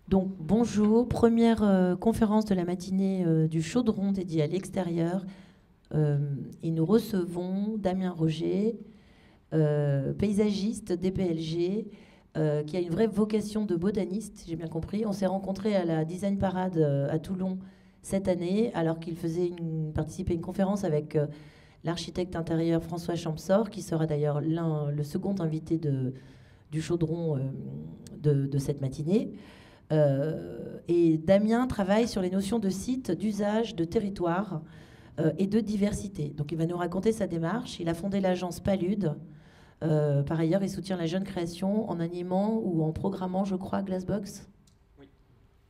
Donc bonjour, première conférence de la matinée du Chaudron dédiée à l'extérieur. Et nous recevons Damien Roger, paysagiste DPLG, qui a une vraie vocation de botaniste, j'ai bien compris. On s'est rencontrés à la Design Parade à Toulon cette année, alors qu'il participait à une conférence avec l'architecte intérieur François Champsor, qui sera d'ailleurs le second invité du Chaudron de cette matinée. Et Damien travaille sur les notions de site, d'usage, de territoire et de diversité. Donc il va nous raconter sa démarche. Il a fondé l'agence Palude. Par ailleurs, il soutient la jeune création en animant ou en programmant, je crois, Glassbox. Oui.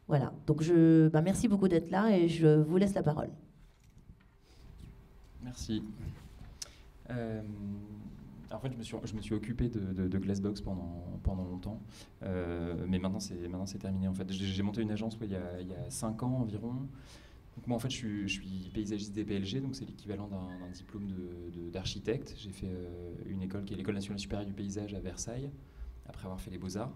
Voilà. Donc merci beaucoup d'être là et je vous laisse la parole. Merci. En fait, je me suis occupé de Glassbox pendant longtemps, mais maintenant c'est terminé. En fait, j'ai monté une agence il y a 5 ans environ. Donc moi, en fait, je suis paysagiste DPLG, donc c'est l'équivalent d'un diplôme d'architecte. J'ai fait une école qui est l'École nationale supérieure du paysage à Versailles, après avoir fait les Beaux-Arts.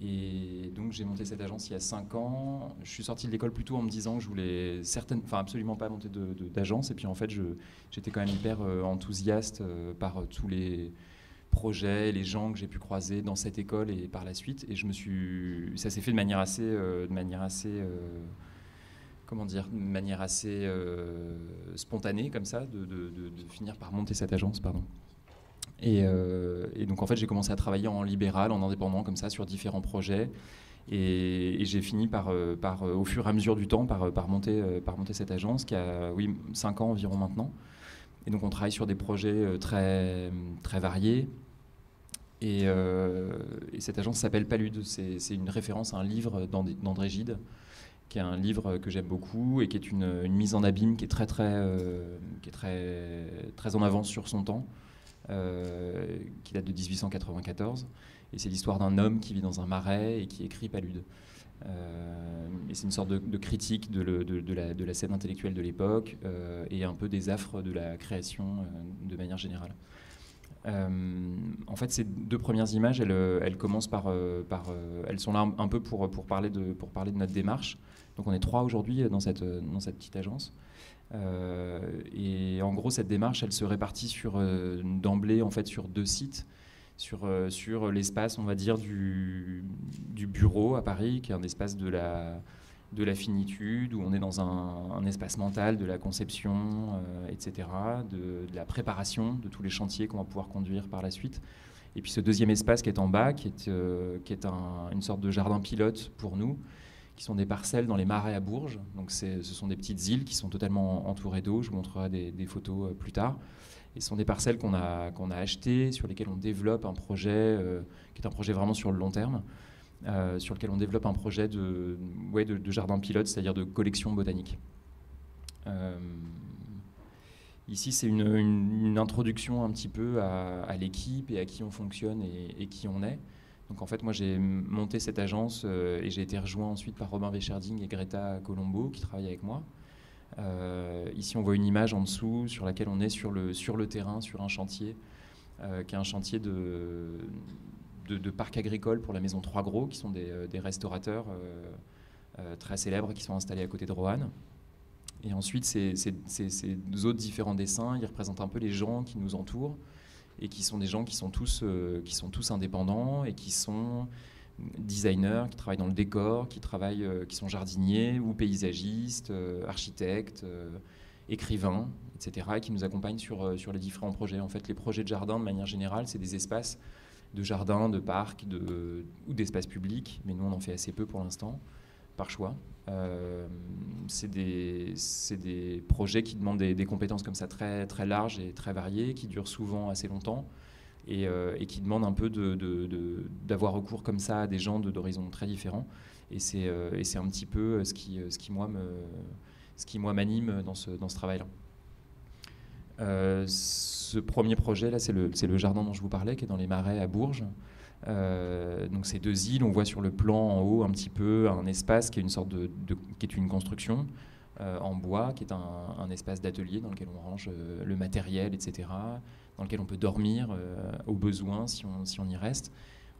Et donc j'ai monté cette agence il y a 5 ans. Je suis sorti de l'école plutôt en me disant que je voulais absolument pas monter d'agence. Et puis en fait, j'étais quand même hyper enthousiaste par tous les projets, les gens que j'ai pu croiser dans cette école et par la suite. Et ça s'est fait de manière assez, spontanée comme ça, de finir par monter cette agence, pardon. Et donc en fait j'ai commencé à travailler en libéral, en indépendant comme ça sur différents projets et j'ai fini au fur et à mesure du temps par monter cette agence qui a 5 ans environ maintenant. Et donc on travaille sur des projets très, très variés et cette agence s'appelle Palude. C'est une référence à un livre d'André Gide qui est un livre que j'aime beaucoup et qui est une mise en abîme qui est très en avance sur son temps. Qui date de 1894. Et c'est l'histoire d'un homme qui vit dans un marais et qui écrit Palude. Et c'est une sorte de critique de la scène intellectuelle de l'époque et un peu des affres de la création de manière générale. En fait, ces 2 premières images, elles commencent elles sont là un peu pour parler de notre démarche. Donc on est 3 aujourd'hui dans cette petite agence. Et en gros, cette démarche, elle se répartit d'emblée en fait sur 2 sites, sur l'espace, on va dire du bureau à Paris, qui est un espace de la finitude, où on est dans un espace mental de la conception, etc., de la préparation de tous les chantiers qu'on va pouvoir conduire par la suite. Et puis ce deuxième espace qui est en bas, qui est une sorte de jardin pilote pour nous, qui sont des parcelles dans les marais à Bourges. Donc ce sont des petites îles qui sont totalement entourées d'eau. Je vous montrerai des photos plus tard. Et ce sont des parcelles qu'on a achetées, sur lesquelles on développe un projet qui est un projet vraiment sur le long terme, sur lequel on développe un projet de jardin pilote, c'est-à-dire de collection botanique. Ici, c'est une introduction un petit peu à l'équipe et à qui on fonctionne et qui on est. Donc en fait, moi j'ai monté cette agence et j'ai été rejoint ensuite par Robin Vécherding et Greta Colombo qui travaillent avec moi. Ici, on voit une image en dessous sur laquelle on est sur le terrain, sur un chantier, qui est un chantier de parc agricole pour la Maison Trois Gros, qui sont des restaurateurs très célèbres qui sont installés à côté de Roanne. Et ensuite, ces autres différents dessins, ils représentent un peu les gens qui nous entourent et qui sont des gens qui sont tous indépendants et qui sont designers, qui travaillent dans le décor, qui sont jardiniers ou paysagistes, architectes, écrivains, etc., et qui nous accompagnent sur les différents projets. En fait, les projets de jardin, de manière générale, c'est des espaces de jardin, de parcs ou d'espaces publics, mais nous, on en fait assez peu pour l'instant, par choix. C'est des projets qui demandent des compétences comme ça très, très larges et très variées, qui durent souvent assez longtemps et qui demandent un peu d'avoir recours comme ça à des gens d'horizons très différents. Et c'est un petit peu ce qui moi m'anime dans ce travail-là. Ce premier projet là, c'est le jardin dont je vous parlais, qui est dans les marais à Bourges. Donc ces 2 îles, on voit sur le plan en haut un petit peu un espace qui est qui est une construction en bois, qui est un espace d'atelier dans lequel on range le matériel, etc., dans lequel on peut dormir au besoin si on y reste.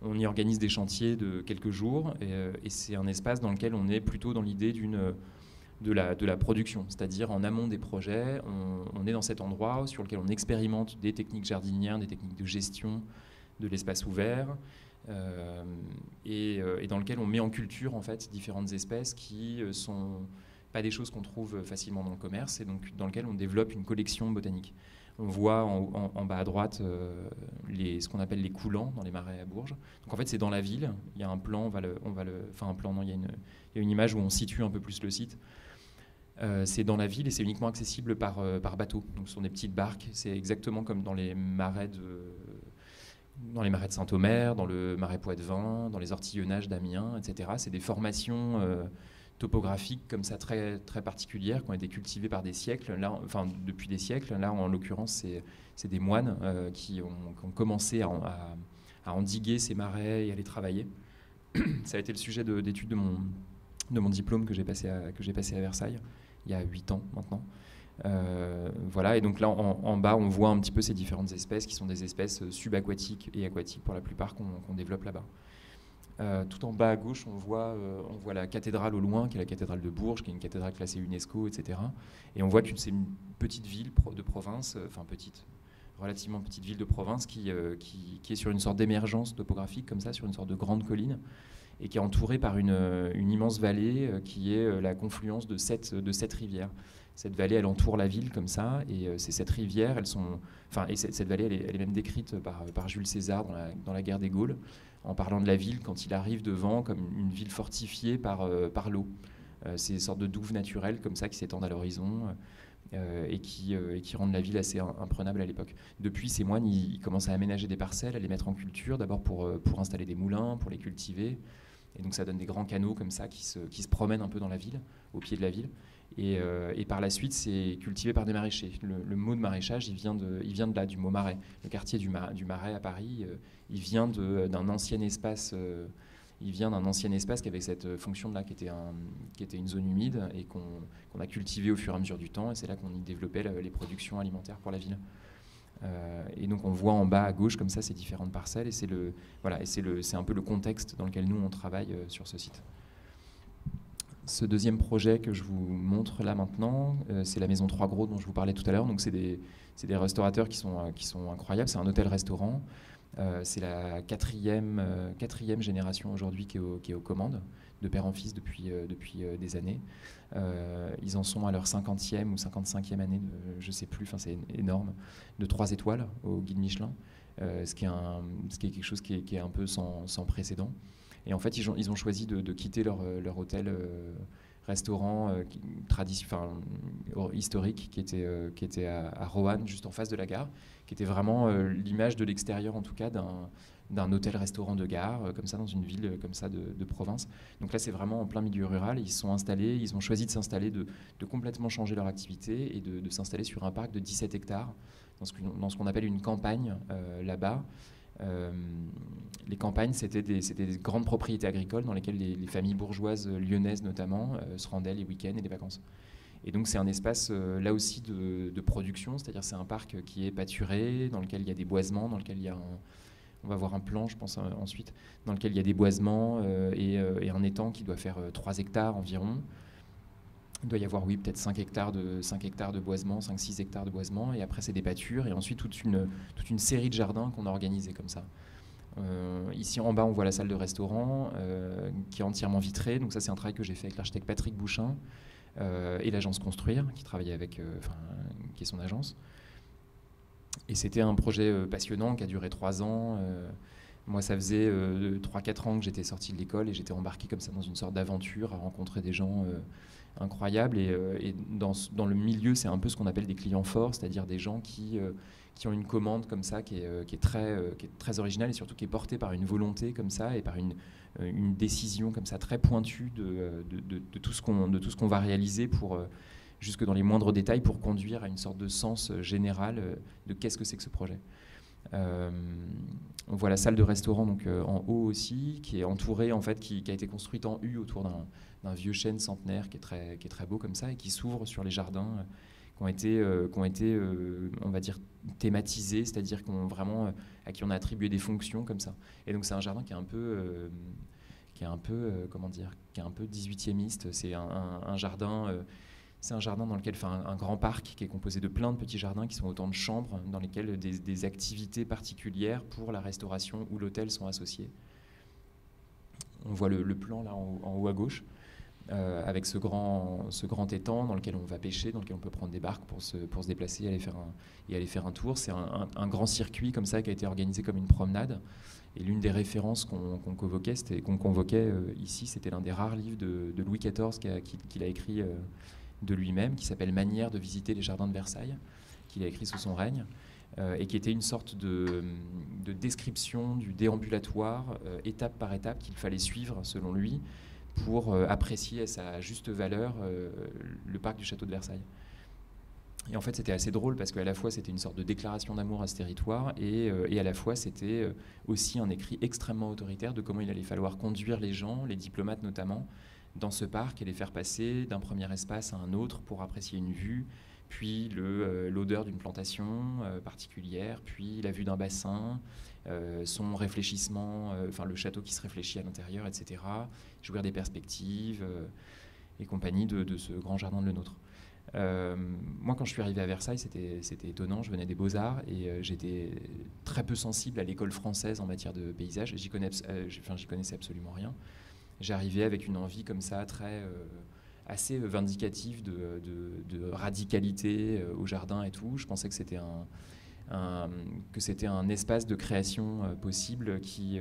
On y organise des chantiers de quelques jours et c'est un espace dans lequel on est plutôt dans l'idée de la production, c'est-à-dire en amont des projets, on est dans cet endroit sur lequel on expérimente des techniques jardinières, des techniques de gestion de l'espace ouvert, et dans lequel on met en culture en fait différentes espèces qui sont pas des choses qu'on trouve facilement dans le commerce, et donc dans lequel on développe une collection botanique. On voit en bas à droite ce qu'on appelle les coulants dans les marais à Bourges. Donc en fait c'est dans la ville, il y a un plan, il y a une image où on situe un peu plus le site. C'est dans la ville et c'est uniquement accessible par bateau. Donc ce sont des petites barques, c'est exactement comme dans les marais de Saint-Omer, dans le marais Poitevin, dans les ortillonnages d'Amiens, etc. C'est des formations topographiques comme ça très, très particulières qui ont été cultivées par des siècles, depuis des siècles. Là, en l'occurrence, c'est des moines qui ont commencé à endiguer ces marais et à les travailler. Ça a été le sujet d'étude de mon diplôme que j'ai passé à Versailles, il y a 8 ans maintenant. Voilà, et donc là en bas on voit un petit peu ces différentes espèces qui sont des espèces subaquatiques et aquatiques pour la plupart qu'on développe là-bas. Tout en bas à gauche on voit la cathédrale au loin, qui est la cathédrale de Bourges, qui est une cathédrale classée UNESCO, etc. Et on voit que c'est une petite ville de province, relativement petite ville de province qui est sur une sorte d'émergence topographique comme ça, sur une sorte de grande colline, et qui est entourée par une immense vallée qui est la confluence de sept rivières. Cette vallée, elle entoure la ville comme ça, et ces 7 rivières, cette vallée, elle est même décrite par Jules César dans la guerre des Gaules, en parlant de la ville quand il arrive devant comme une ville fortifiée par l'eau. C'est des sortes de douves naturelles comme ça qui s'étendent à l'horizon et qui rendent la ville assez imprenable à l'époque. Depuis, ces moines, ils commencent à aménager des parcelles, à les mettre en culture, d'abord pour installer des moulins, pour les cultiver. Et donc ça donne des grands canaux comme ça qui se promènent un peu dans la ville, au pied de la ville. Et par la suite, c'est cultivé par des maraîchers. Le mot de maraîchage, il vient de là, du mot marais. Le quartier du Marais à Paris, il vient d'un ancien espace. Il vient d'un ancien espace qui avait cette fonction-là, qui était une zone humide et qu'on a cultivé au fur et à mesure du temps. Et c'est là qu'on y développait les productions alimentaires pour la ville. Et donc on voit en bas à gauche comme ça ces différentes parcelles. Et c'est un peu le contexte dans lequel nous on travaille sur ce site. Ce deuxième projet que je vous montre là maintenant, c'est la Maison Trois Gros dont je vous parlais tout à l'heure. Donc c'est des restaurateurs qui sont incroyables. C'est un hôtel-restaurant. C'est la quatrième génération aujourd'hui qui est aux commandes, de père en fils depuis des années. Ils en sont à leur 50e ou 55e année, je ne sais plus, c'est énorme, de 3 étoiles au guide Michelin, ce qui est quelque chose qui est un peu sans précédent. Et en fait, ils ont choisi de quitter leur hôtel restaurant historique qui était à Roanne, juste en face de la gare, qui était vraiment l'image de l'extérieur, en tout cas, d'un hôtel-restaurant de gare, comme ça, dans une ville comme ça de province. Donc là, c'est vraiment en plein milieu rural. Ils se sont installés, ils ont choisi de s'installer, de complètement changer leur activité et de s'installer sur un parc de 17 hectares, dans ce qu'on appelle une campagne là-bas. Les campagnes, c'était des grandes propriétés agricoles dans lesquelles les familles bourgeoises lyonnaises notamment se rendaient les week-ends et les vacances. Et donc c'est un espace là aussi de production, c'est-à-dire c'est un parc qui est pâturé, dans lequel il y a des boisements, dans lequel il y a on va voir un plan, je pense, ensuite, dans lequel il y a des boisements et un étang qui doit faire 3 hectares environ. Il doit y avoir, oui, peut-être 5 hectares de boisement, 5-6 hectares de boisement, et après c'est des pâtures, et ensuite toute une série de jardins qu'on a organisés comme ça. Ici en bas on voit la salle de restaurant qui est entièrement vitrée, donc ça c'est un travail que j'ai fait avec l'architecte Patrick Bouchin et l'agence Construire, qui travaille qui est son agence. Et c'était un projet passionnant qui a duré 3 ans. Moi ça faisait 3-4 ans que j'étais sorti de l'école et j'étais embarqué comme ça dans une sorte d'aventure à rencontrer des gens incroyables, et dans le milieu c'est un peu ce qu'on appelle des clients forts, c'est-à-dire des gens qui ont une commande comme ça qui est très originale et surtout qui est portée par une volonté comme ça et par une décision comme ça très pointue de tout ce qu'on va réaliser jusque dans les moindres détails pour conduire à une sorte de sens général de qu'est-ce que c'est que ce projet. On voit la salle de restaurant donc en haut aussi, qui est entourée en fait, qui a été construite en U autour d'un vieux chêne centenaire qui est très beau comme ça et qui s'ouvre sur les jardins on va dire, thématisés, c'est-à-dire à qui on a attribué des fonctions comme ça. Et donc c'est un jardin qui est un peu, comment dire, qui est un peu 18e. C'est un jardin. C'est un jardin dans lequel, enfin un grand parc qui est composé de plein de petits jardins qui sont autant de chambres dans lesquelles des activités particulières pour la restauration ou l'hôtel sont associées. On voit le plan là en haut à gauche, avec ce grand étang dans lequel on va pêcher, dans lequel on peut prendre des barques pour se déplacer et aller faire un tour. C'est un grand circuit comme ça qui a été organisé comme une promenade. Et l'une des références qu'on convoquait ici, c'était l'un des rares livres de Louis XIV qu'il a écrit de lui-même, qui s'appelle Manière de visiter les jardins de Versailles, qu'il a écrit sous son règne, et qui était une sorte de description du déambulatoire, étape par étape, qu'il fallait suivre, selon lui, pour apprécier à sa juste valeur le parc du château de Versailles. Et en fait, c'était assez drôle, parce qu'à la fois, c'était une sorte de déclaration d'amour à ce territoire, et à la fois, c'était aussi un écrit extrêmement autoritaire de comment il allait falloir conduire les gens, les diplomates notamment, dans ce parc et les faire passer d'un premier espace à un autre pour apprécier une vue, puis l'odeur d'une plantation particulière, puis la vue d'un bassin, son réfléchissement, enfin le château qui se réfléchit à l'intérieur, etc. Jouir des perspectives et compagnie de ce grand jardin de le nôtre. Moi, quand je suis arrivé à Versailles, c'était étonnant. Je venais des Beaux-Arts et j'étais très peu sensible à l'école française en matière de paysage. J'y connaissais absolument rien. J'arrivais avec une envie comme ça, assez vindicative de radicalité au jardin et tout. Je pensais que c'était un espace de création possible qui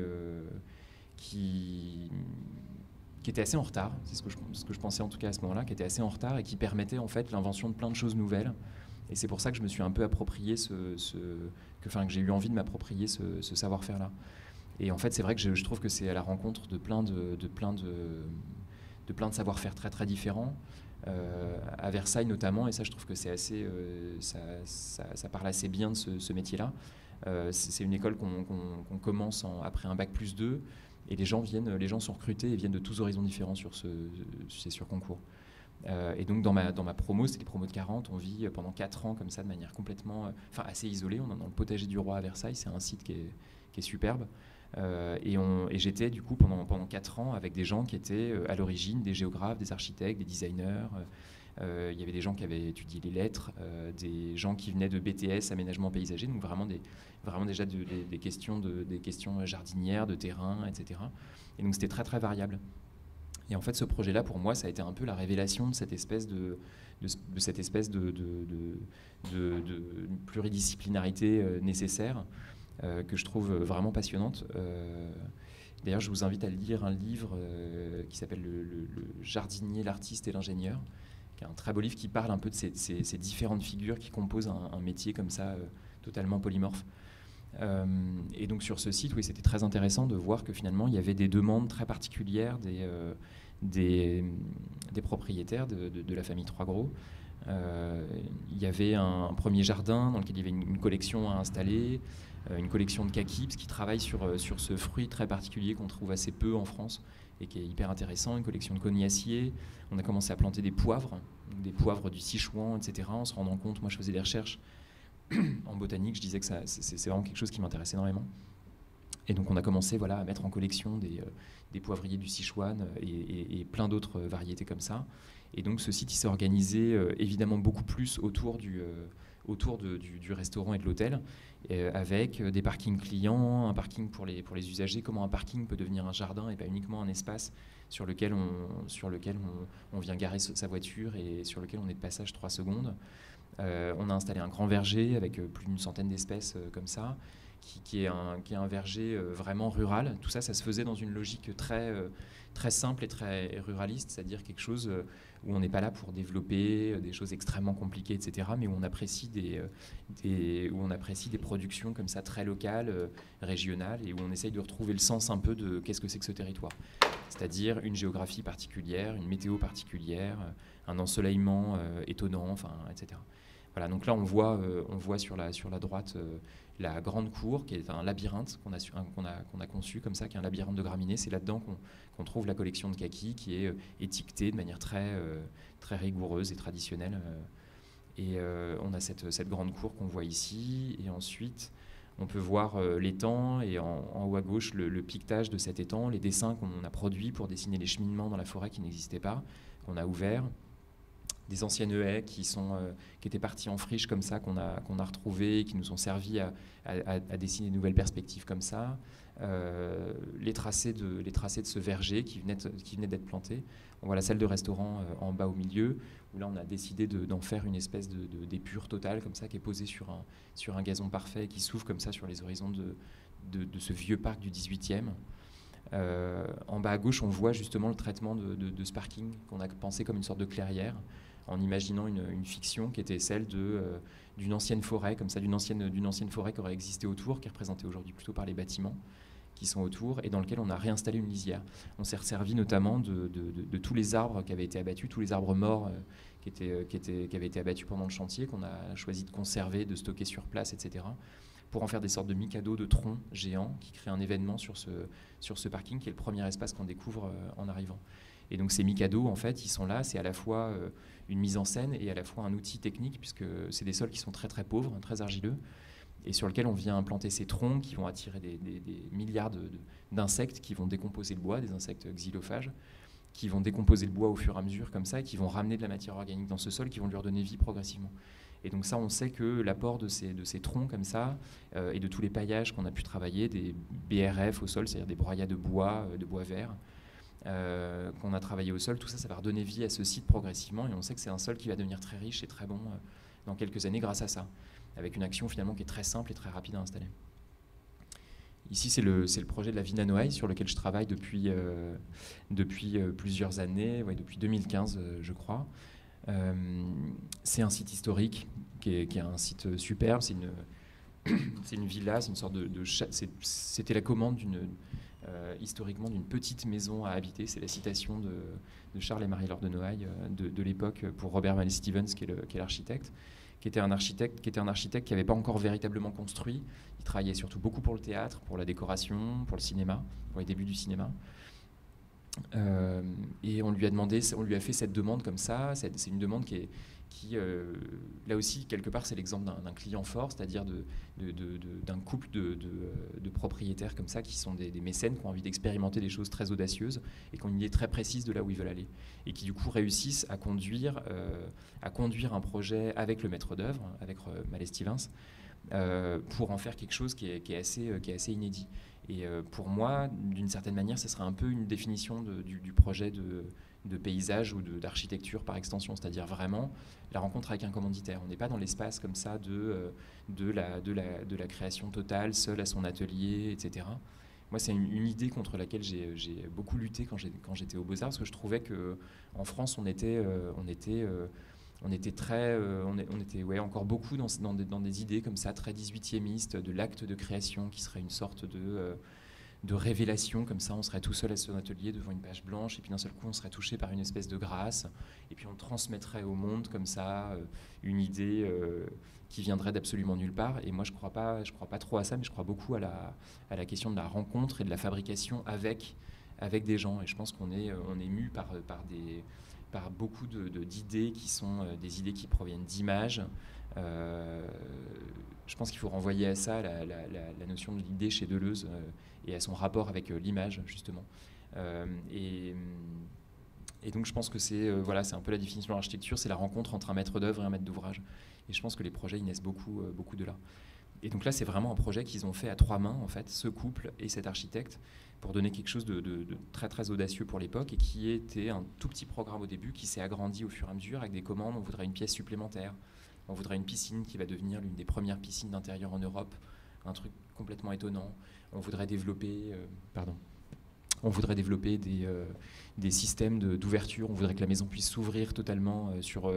était assez en retard, c'est ce que je pensais en tout cas à ce moment-là, qui était assez en retard et qui permettait en fait l'invention de plein de choses nouvelles. Et c'est pour ça que je me suis un peu approprié que j'ai eu envie de m'approprier ce savoir-faire-là. Et en fait, c'est vrai que je trouve que c'est à la rencontre de plein de savoir-faire très très différents, à Versailles notamment, et ça je trouve que c'est assez, ça parle assez bien de ce métier-là. C'est une école qu'on commence après un bac+2, et les gens sont recrutés et viennent de tous horizons différents sur ces surconcours. Et donc dans ma promo, c'était les promos de 40, on vit pendant 4 ans comme ça de manière complètement, assez isolée. On est dans le potager du roi à Versailles, c'est un site qui est superbe. Et j'étais du coup pendant 4 ans avec des gens qui étaient à l'origine des géographes, des architectes, des designers. Il y avait des gens qui avaient étudié les lettres, des gens qui venaient de BTS, aménagement paysager, donc vraiment déjà des questions jardinières, de terrain, etc. Et donc c'était très très variable. Et en fait, ce projet-là, pour moi, ça a été un peu la révélation de cette espèce de pluridisciplinarité nécessaire, que je trouve vraiment passionnante. D'ailleurs, je vous invite à lire un livre qui s'appelle le jardinier, l'artiste et l'ingénieur, qui est un très beau livre qui parle un peu de ces différentes figures qui composent un métier comme ça, totalement polymorphe. Et donc sur ce site, oui, c'était très intéressant de voir que finalement, il y avait des demandes très particulières des propriétaires de la famille Trois Gros. Il y avait un premier jardin dans lequel il y avait une collection à installer, une collection de kakis, qui travaille sur ce fruit très particulier qu'on trouve assez peu en France et qui est hyper intéressant, une collection de cognaciers. On a commencé à planter des poivres du Sichuan, etc. En se rendant compte, moi je faisais des recherches en botanique, je disais que c'est vraiment quelque chose qui m'intéresse énormément. Et donc on a commencé à mettre en collection des poivriers du Sichuan et plein d'autres variétés comme ça. Et donc ce site il s'est organisé évidemment beaucoup plus autour du restaurant et de l'hôtel, avec des parkings clients, un parking pour les usagers, comment un parking peut devenir un jardin et pas uniquement un espace sur lequel on vient garer sa voiture et sur lequel on est de passage 3 secondes. On a installé un grand verger avec plus d'une centaine d'espèces comme ça, qui est un verger vraiment rural. Tout ça, ça se faisait dans une logique très simple et très ruraliste, c'est-à-dire quelque chose où on n'est pas là pour développer des choses extrêmement compliquées, etc., mais où on apprécie des productions comme ça très locales, régionales, et où on essaye de retrouver le sens un peu de qu'est-ce que c'est que ce territoire. C'est-à-dire une géographie particulière, une météo particulière, un ensoleillement étonnant, etc. Voilà, donc là on voit sur la droite la grande cour, qui est un labyrinthe qu'on a conçu comme ça, qui est un labyrinthe de graminées. C'est là-dedans qu'on trouve la collection de kakis, qui est étiquetée de manière très rigoureuse et traditionnelle. Et on a cette grande cour qu'on voit ici, et ensuite on peut voir l'étang, et en haut à gauche le piquetage de cet étang, les dessins qu'on a produits pour dessiner les cheminements dans la forêt qui n'existaient pas, qu'on a ouverts, des anciennes haies qui étaient parties en friche comme ça, qu'on a retrouvées, qui nous ont servi à dessiner de nouvelles perspectives comme ça. Les tracés de ce verger qui venait d'être planté. On voit la salle de restaurant en bas au milieu, où là on a décidé d'en faire une espèce d'épure totale comme ça, qui est posée sur un gazon parfait, qui s'ouvre comme ça sur les horizons de ce vieux parc du 18e. En bas à gauche, on voit justement le traitement de ce parking qu'on a pensé comme une sorte de clairière, en imaginant une fiction qui était celle d'une ancienne forêt, comme ça, d'une ancienne forêt qui aurait existé autour, qui est représentée aujourd'hui plutôt par les bâtiments qui sont autour, et dans lequel on a réinstallé une lisière. On s'est resservi notamment de tous les arbres qui avaient été abattus, tous les arbres morts qui avaient été abattus pendant le chantier, qu'on a choisi de conserver, de stocker sur place, etc., pour en faire des sortes de micados de troncs géants qui créent un événement sur ce parking, qui est le premier espace qu'on découvre en arrivant. Et donc ces micados, en fait, ils sont là, c'est à la fois une mise en scène et à la fois un outil technique, puisque c'est des sols qui sont très très pauvres, très argileux, et sur lesquels on vient implanter ces troncs qui vont attirer des milliards d'insectes qui vont décomposer le bois, des insectes xylophages, qui vont décomposer le bois au fur et à mesure comme ça, et qui vont ramener de la matière organique dans ce sol, qui vont lui redonner vie progressivement. Et donc ça, on sait que l'apport de ces troncs comme ça, et de tous les paillages qu'on a pu travailler, des BRF au sol, c'est-à-dire des broyats de bois vert, qu'on a travaillé au sol, tout ça, ça va redonner vie à ce site progressivement, et on sait que c'est un sol qui va devenir très riche et très bon dans quelques années grâce à ça, avec une action finalement qui est très simple et très rapide à installer. Ici, c'est le projet de la Vina Noailles sur lequel je travaille depuis plusieurs années, depuis 2015 je crois. C'est un site historique qui est un site superbe, c'est une villa, c'est une sorte c'était la commande historiquement d'une petite maison à habiter, c'est la citation de Charles et Marie-Laure de Noailles de l'époque pour Robert Malley Stevens qui est l'architecte, qui était un architecte qui n'avait pas encore véritablement construit. Il travaillait surtout beaucoup pour le théâtre, pour la décoration, pour le cinéma, pour les débuts du cinéma. Et on lui a fait cette demande comme ça. C'est une demande qui là aussi, quelque part, c'est l'exemple d'un client fort, c'est-à-dire d'un couple de propriétaires comme ça, qui sont des mécènes, qui ont envie d'expérimenter des choses très audacieuses et qui ont une idée très précise de là où ils veulent aller. Et qui, du coup, réussissent à conduire un projet avec le maître d'œuvre, avec Malley Stevens, pour en faire quelque chose qui est assez inédit. Et pour moi, d'une certaine manière, ce serait un peu une définition du projet de paysage ou d'architecture par extension, c'est-à-dire vraiment la rencontre avec un commanditaire. On n'est pas dans l'espace comme ça de la création totale, seul à son atelier, etc. Moi, c'est une idée contre laquelle j'ai beaucoup lutté quand j'étais aux Beaux-Arts, parce que je trouvais qu'en France, on était encore beaucoup dans des idées comme ça, très 18e-istes, de l'acte de création qui serait une sorte de révélation, comme ça on serait tout seul à son atelier devant une page blanche, et puis d'un seul coup on serait touché par une espèce de grâce, et puis on transmettrait au monde comme ça une idée qui viendrait d'absolument nulle part. Et moi je crois pas trop à ça, mais je crois beaucoup à la question de la rencontre et de la fabrication avec des gens, et je pense qu'on est mu par beaucoup d'idées qui sont des idées qui proviennent d'images. Je pense qu'il faut renvoyer à ça la notion de l'idée chez Deleuze et à son rapport avec l'image, justement. Et donc je pense que c'est un peu la définition de l'architecture, c'est la rencontre entre un maître d'œuvre et un maître d'ouvrage. Et je pense que les projets, ils naissent beaucoup de là. Et donc là, c'est vraiment un projet qu'ils ont fait à 3 mains, en fait, ce couple et cet architecte, pour donner quelque chose de très très audacieux pour l'époque, et qui était un tout petit programme au début, qui s'est agrandi au fur et à mesure avec des commandes. On voudrait une pièce supplémentaire, on voudrait une piscine qui va devenir l'une des premières piscines d'intérieur en Europe, un truc complètement étonnant. On voudrait développer des systèmes d'ouverture, on voudrait que la maison puisse s'ouvrir totalement sur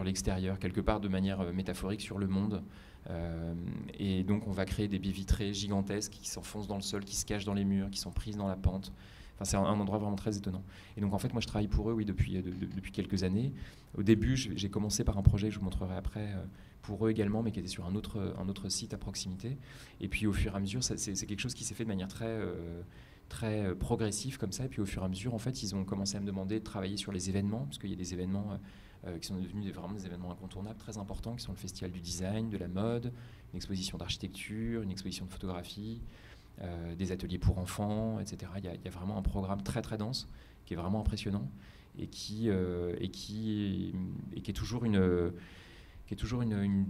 l'extérieur, quelque part de manière métaphorique sur le monde. Et donc on va créer des baies vitrées gigantesques qui s'enfoncent dans le sol, qui se cachent dans les murs, qui sont prises dans la pente. Enfin, c'est un endroit vraiment très étonnant. Et donc en fait, moi je travaille pour eux, oui, depuis quelques années. Au début, j'ai commencé par un projet que je vous montrerai après pour eux également, mais qui était sur un autre site à proximité. Et puis au fur et à mesure, c'est quelque chose qui s'est fait de manière très progressif comme ça. Et puis au fur et à mesure, en fait, ils ont commencé à me demander de travailler sur les événements, parce qu'il y a des événements qui sont devenus vraiment des événements incontournables, très importants, qui sont le festival du design, de la mode, une exposition d'architecture, une exposition de photographie, des ateliers pour enfants, etc. Il y a vraiment un programme très très dense, qui est vraiment impressionnant, et qui est toujours une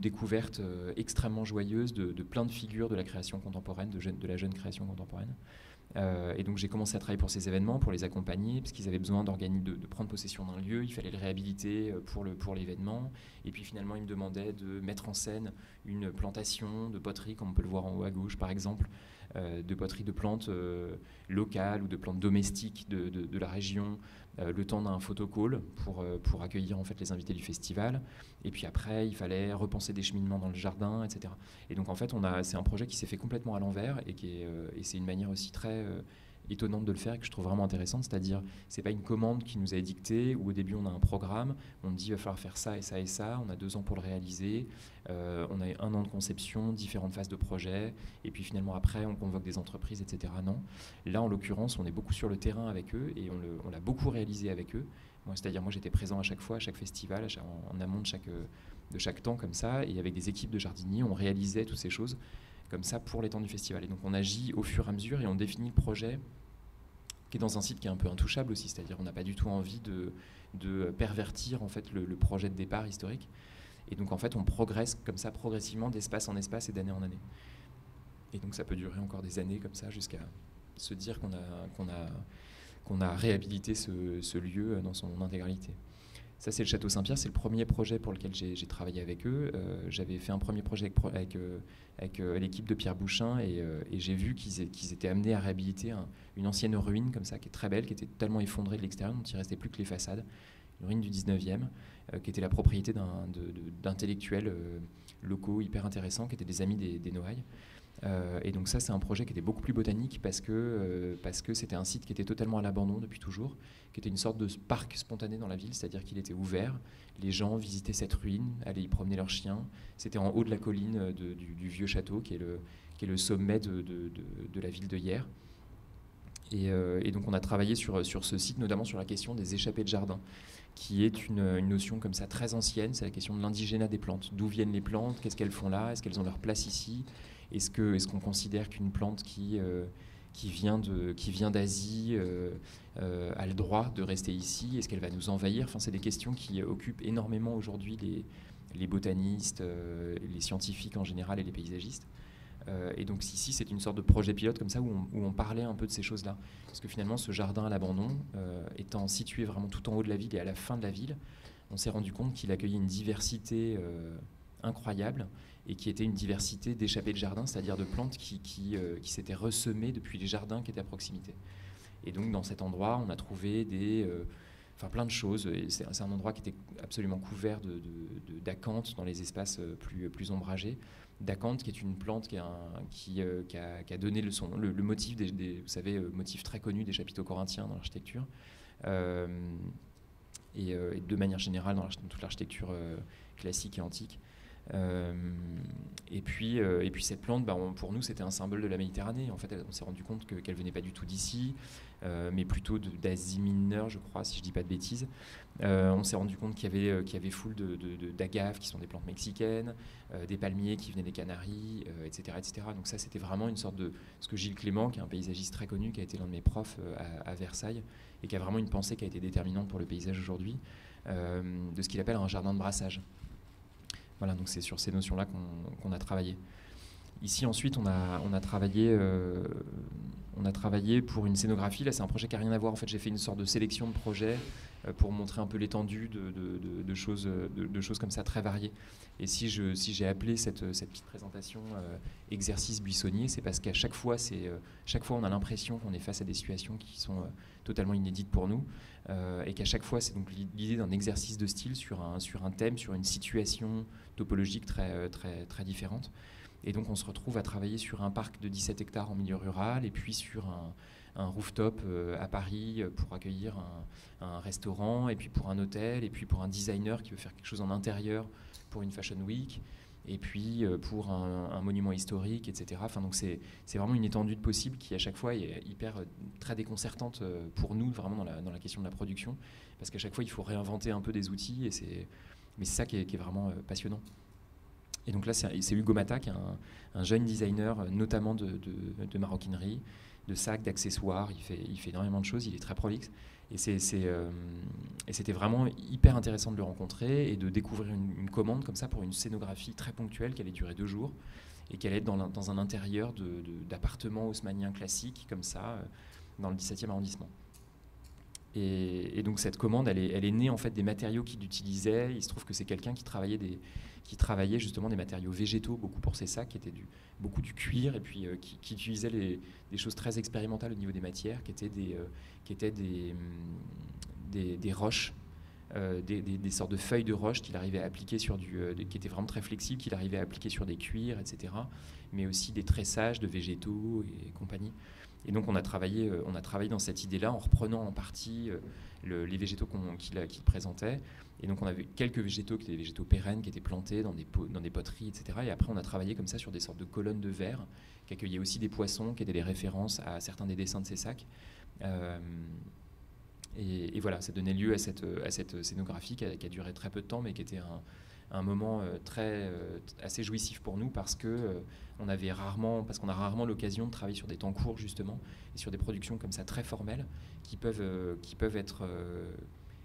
découverte extrêmement joyeuse de plein de figures de la création contemporaine, de la jeune création contemporaine. Et donc j'ai commencé à travailler pour ces événements, pour les accompagner, parce qu'ils avaient besoin de prendre possession d'un lieu, il fallait le réhabiliter pour l'événement. Et puis finalement, ils me demandaient de mettre en scène une plantation de poterie, comme on peut le voir en haut à gauche par exemple, de poterie de plantes locales ou de plantes domestiques de la région, le temps d'un photocall pour accueillir en fait les invités du festival. Et puis après, il fallait repenser des cheminements dans le jardin, etc. Et donc en fait, c'est un projet qui s'est fait complètement à l'envers et c'est une manière aussi très étonnante de le faire et que je trouve vraiment intéressante. C'est-à-dire, c'est pas une commande qui nous a dicté où au début on a un programme, on dit il va falloir faire ça et ça et ça, on a 2 ans pour le réaliser, on a 1 an de conception, différentes phases de projet, et puis finalement après on convoque des entreprises, etc. Non. Là en l'occurrence, on est beaucoup sur le terrain avec eux et on l'a beaucoup réalisé avec eux. C'est-à-dire moi j'étais présent à chaque fois, à chaque festival, en amont de chaque temps comme ça, et avec des équipes de jardiniers, on réalisait toutes ces choses comme ça pour les temps du festival. Et donc on agit au fur et à mesure et on définit le projet qui est dans un site qui est un peu intouchable aussi, c'est-à-dire on n'a pas du tout envie de pervertir en fait le projet de départ historique. Et donc en fait on progresse comme ça progressivement d'espace en espace et d'année en année. Et donc ça peut durer encore des années comme ça jusqu'à se dire qu'on a réhabilité ce lieu dans son intégralité. Ça, c'est le Château Saint-Pierre, c'est le premier projet pour lequel j'ai travaillé avec eux. J'avais fait un premier projet avec l'équipe de Pierre Bouchin et j'ai vu qu'ils étaient amenés à réhabiliter une ancienne ruine comme ça, qui est très belle, qui était totalement effondrée de l'extérieur, dont il ne restait plus que les façades. Une ruine du 19e, qui était la propriété d'intellectuels locaux hyper intéressants, qui étaient des amis des Noailles. Et donc ça, c'est un projet qui était beaucoup plus botanique parce que c'était un site qui était totalement à l'abandon depuis toujours, qui était une sorte de parc spontané dans la ville, c'est-à-dire qu'il était ouvert, les gens visitaient cette ruine, allaient y promener leurs chiens, c'était en haut de la colline du vieux château, qui est le sommet de la ville de Hyères. Et donc on a travaillé sur ce site, notamment sur la question des échappées de jardin, qui est une notion comme ça très ancienne, c'est la question de l'indigénat des plantes. D'où viennent les plantes, qu'est-ce qu'elles font là, est-ce qu'elles ont leur place ici ? Est-ce qu'on considère qu'une plante qui vient d'Asie a le droit de rester ici ? Est-ce qu'elle va nous envahir ? Enfin, c'est des questions qui occupent énormément aujourd'hui les botanistes, les scientifiques en général et les paysagistes. Et donc ici, c'est une sorte de projet pilote comme ça où on parlait un peu de ces choses-là. Parce que finalement, ce jardin à l'abandon, étant situé vraiment tout en haut de la ville et à la fin de la ville, on s'est rendu compte qu'il accueillait une diversité incroyable et qui était une diversité d'échappées de jardin, c'est-à-dire de plantes qui s'étaient ressemées depuis les jardins qui étaient à proximité. Et donc dans cet endroit, on a trouvé plein de choses. Et c'est un endroit qui était absolument couvert d'acanthes dans les espaces plus ombragés. D'acanthe, qui est une plante qui a donné le motif vous savez, motif très connu des chapiteaux corinthiens dans l'architecture. Et de manière générale dans toute l'architecture classique et antique. Et puis cette plante, pour nous, c'était un symbole de la Méditerranée. En fait, on s'est rendu compte qu'elle venait pas du tout d'ici, mais plutôt d'Asie mineure, je crois, si je dis pas de bêtises. On s'est rendu compte qu'il y avait foule d'agaves, qui sont des plantes mexicaines, des palmiers qui venaient des Canaries, etc., etc. Donc ça, c'était vraiment une sorte de... Ce que Gilles Clément, qui est un paysagiste très connu, qui a été l'un de mes profs à Versailles, et qui a vraiment une pensée qui a été déterminante pour le paysage aujourd'hui, de ce qu'il appelle un jardin de brassage. Voilà, donc c'est sur ces notions-là qu'on a travaillé. Ici, ensuite, on a travaillé pour une scénographie. Là, c'est un projet qui n'a rien à voir. En fait, j'ai fait une sorte de sélection de projets pour montrer un peu l'étendue de choses comme ça, très variées. Et si j'ai appelé cette petite présentation exercice buissonnier, c'est parce qu'à chaque fois, on a l'impression qu'on est face à des situations qui sont totalement inédite pour nous, et qu'à chaque fois, c'est donc l'idée d'un exercice de style sur un thème, sur une situation topologique très différente. Et donc on se retrouve à travailler sur un parc de 17 hectares en milieu rural, et puis sur un rooftop à Paris pour accueillir un restaurant, et puis pour un hôtel, et puis pour un designer qui veut faire quelque chose en intérieur pour une Fashion Week, et puis pour un monument historique, etc. Enfin, donc c'est vraiment une étendue de possibles qui à chaque fois est très déconcertante pour nous, vraiment dans la question de la production, parce qu'à chaque fois il faut réinventer un peu des outils, mais c'est ça qui est vraiment passionnant. Et donc là c'est Hugo Mata, qui est un jeune designer, notamment de maroquinerie, de sacs, d'accessoires. Il fait énormément de choses, il est très prolixe. Et c'était vraiment hyper intéressant de le rencontrer et de découvrir une commande comme ça pour une scénographie très ponctuelle qui allait durer 2 jours et qui allait être dans un intérieur d'appartements haussmanniens classiques, comme ça, dans le 17e arrondissement. Et donc cette commande, elle est née en fait des matériaux qu'il utilisait. Il se trouve que c'est quelqu'un qui travaillait justement des matériaux végétaux, beaucoup pour ses sacs, qui étaient beaucoup du cuir, et puis qui utilisait des choses très expérimentales au niveau des matières, qui étaient des roches, des sortes de feuilles de roche qu'il arrivait à appliquer qui étaient vraiment très flexibles, qu'il arrivait à appliquer sur des cuirs, etc. Mais aussi des tressages de végétaux et compagnie. Et donc on a travaillé dans cette idée-là en reprenant en partie les végétaux qu'il présentait. Et donc on avait quelques végétaux qui étaient des végétaux pérennes, qui étaient plantés dans des poteries, etc. Et après on a travaillé comme ça sur des sortes de colonnes de verre qui accueillaient aussi des poissons, qui étaient des références à certains des dessins de ces sacs. Et voilà, ça donnait lieu à cette scénographie qui a duré très peu de temps, mais qui était un moment assez jouissif pour nous, parce qu'on a rarement l'occasion de travailler sur des temps courts justement, et sur des productions comme ça très formelles qui peuvent être